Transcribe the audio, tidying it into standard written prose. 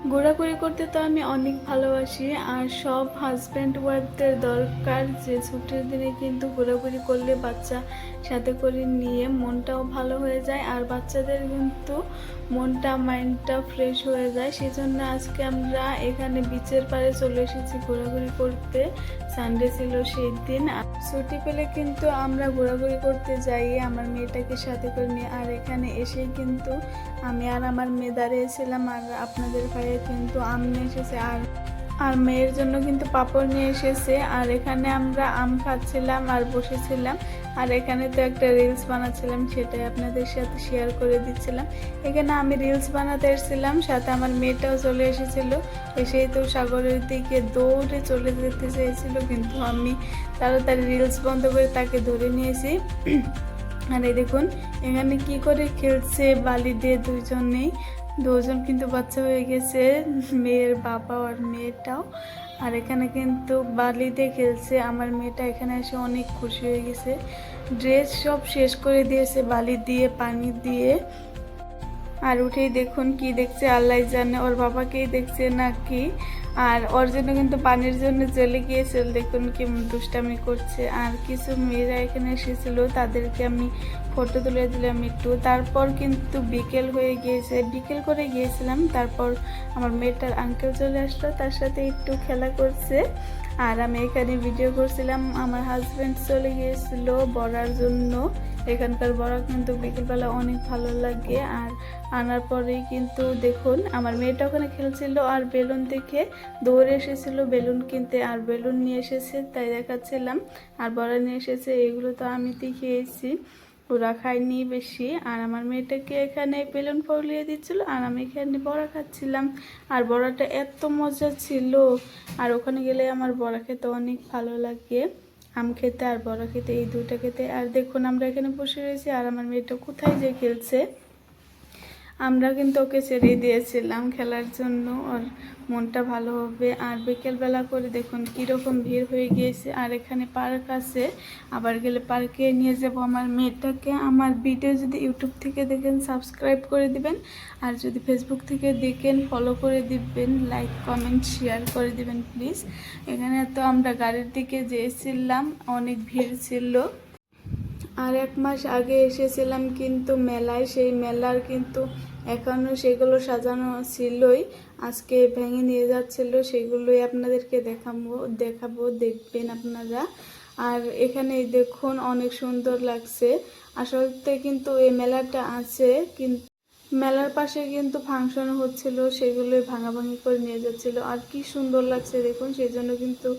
ঘোরাঘুরি করতে তো আমি অনেক ভালোবাসি, আর সব হাজব্যান্ড ওয়াইফদের দরকার যে ছুটির দিনে কিন্তু ঘোরাঘুরি করলে বাচ্চা সাথে করে নিয়ে মনটাও ভালো হয়ে যায়, আর বাচ্চাদের কিন্তু মনটা মাইন্ডটা ফ্রেশ হয়ে যায়। সেজন্য আজকে আমরা এখানে বিচের পাড়ে চলে এসেছি ঘোরাঘুরি করতে। সানডে ছিল সেই দিন। ছুটি পেলে কিন্তু আমরা ঘোরাঘুরি করতে যাই আমার মেয়েটাকে সাথে করে নিয়ে। আর এখানে এসেই কিন্তু আমি আর আমার মেয়ে দাঁড়িয়েছিলাম, আর আপনাদের ভাইয়া কিন্তু আম নিয়ে এসেছে, আর মেয়ের জন্য কিন্তু পাঁপড় নিয়ে এসেছে। আর এখানে আমরা আম খাচ্ছিলাম আর বসেছিলাম, আর এখানে তো একটা রিলস বানাচ্ছিলাম, সেটাই আপনাদের সাথে শেয়ার করে দিচ্ছিলাম। এখানে আমি রিলস বানাতে এসেছিলাম, সাথে আমার মেয়েটাও চলে এসেছিলো। এসেই তো সাগরের দিকে দৌড়ে চলে যেতে চেয়েছিল, কিন্তু আমি তাড়াতাড়ি রিলস বন্ধ করে তাকে ধরে নিয়েছি। আর এই দেখুন এখানে কি করে খেলছে বালি দিয়ে দুজন কিন্তু বাচ্চা হয়ে গেছে, মেয়ের বাবা আর মেয়েটাও। আর এখানে কিন্তু বালি দিয়ে খেলছে। আমার মেয়েটা এখানে এসে অনেক খুশি হয়ে গেছে, ড্রেস সব শেষ করে দিয়েছে বালি দিয়ে পানি দিয়ে। আর উঠেই দেখুন কি দেখছে আল্লাহ জানে, ওর বাবাকেই দেখছে নাকি। আর ওর জন্য কিন্তু পানির জন্য চলে গিয়েছিল, দেখুন কি দুষ্টামি করছে। আর কিছু মেয়েরা এখানে এসেছিল, তাদেরকে আমি ফটো তুলে দিলাম একটু। তারপর কিন্তু বিকেল হয়ে গিয়েছে, বিকেল করে গিয়েছিলাম। তারপর আমার মেয়েটার আঙ্কেল চলে আসলো, তার সাথে একটু খেলা করছে। আর আমি এখানে ভিডিও করছিলাম। আমার হাজব্যান্ড চলে গিয়েছিল বড়ার জন্য। এখানকার বড়া কিন্তু বিকেলবেলা অনেক ভালো লাগে। আর আনার পরেই কিন্তু দেখুন আমার মেয়েটা ওখানে খেলছিল, আর বেলুন দেখে দৌড়ে এসেছিল বেলুন কিনতে, আর বেলুন নিয়ে এসেছে তাই দেখাচ্ছিলাম। আর বড়া নিয়ে এসেছে, এগুলো তো আমি খেয়েছি, ওরা খায়নি বেশি। আর আমার মেয়েটাকে এখানে বেলুন ফলিয়ে দিচ্ছিল, আর আমি এখানে বড়া খাচ্ছিলাম। আর বড়াটা এত মজা ছিল। আর ওখানে গেলে আমার বড়া খেতে অনেক ভালো লাগে, আম খেতে আর বড়া খেতে, এই দুইটা খেতে। আর দেখুন আমরা এখানে বসে রয়েছি, আর আমার মেয়েটা কোথায় যে খেলছে। আমরা কিন্তু ওকে ছেড়ে দিয়েছিলাম খেলার জন্য, ওর মনটা ভালো হবে। আর বিকেলবেলা করে দেখুন কীরকম ভিড় হয়ে গিয়েছে। আর এখানে পার্ক আছে, আবার গেলে পার্কে নিয়ে যাব আমার মেয়েটাকে। আমার ভিডিও যদি ইউটিউব থেকে দেখেন সাবস্ক্রাইব করে দিবেন, আর যদি ফেসবুক থেকে দেখেন ফলো করে দিবেন, লাইক কমেন্ট শেয়ার করে দিবেন প্লিজ। এখানে তো আমরা গাড়ির দিকে যেয়েছিলাম, অনেক ভিড় ছিল। আর 1 মাস আগে এসেছিলাম কিন্তু মেলায়, সেই মেলার কিন্তু এখনও সেগুলো সাজানো ছিলই, আজকে ভেঙে নিয়ে যাচ্ছিল, সেগুলোই আপনাদেরকে দেখাবো দেখবেন আপনারা। আর এখানে দেখুন অনেক সুন্দর লাগছে। আসলে কিন্তু এই মেলাটা আছে, কিন্তু মেলার পাশে কিন্তু ফাংশন হচ্ছিল, সেগুলোই ভাঙাভাঙি করে নিয়ে যাচ্ছিল। আর কি সুন্দর লাগছে দেখুন, সেই জন্য কিন্তু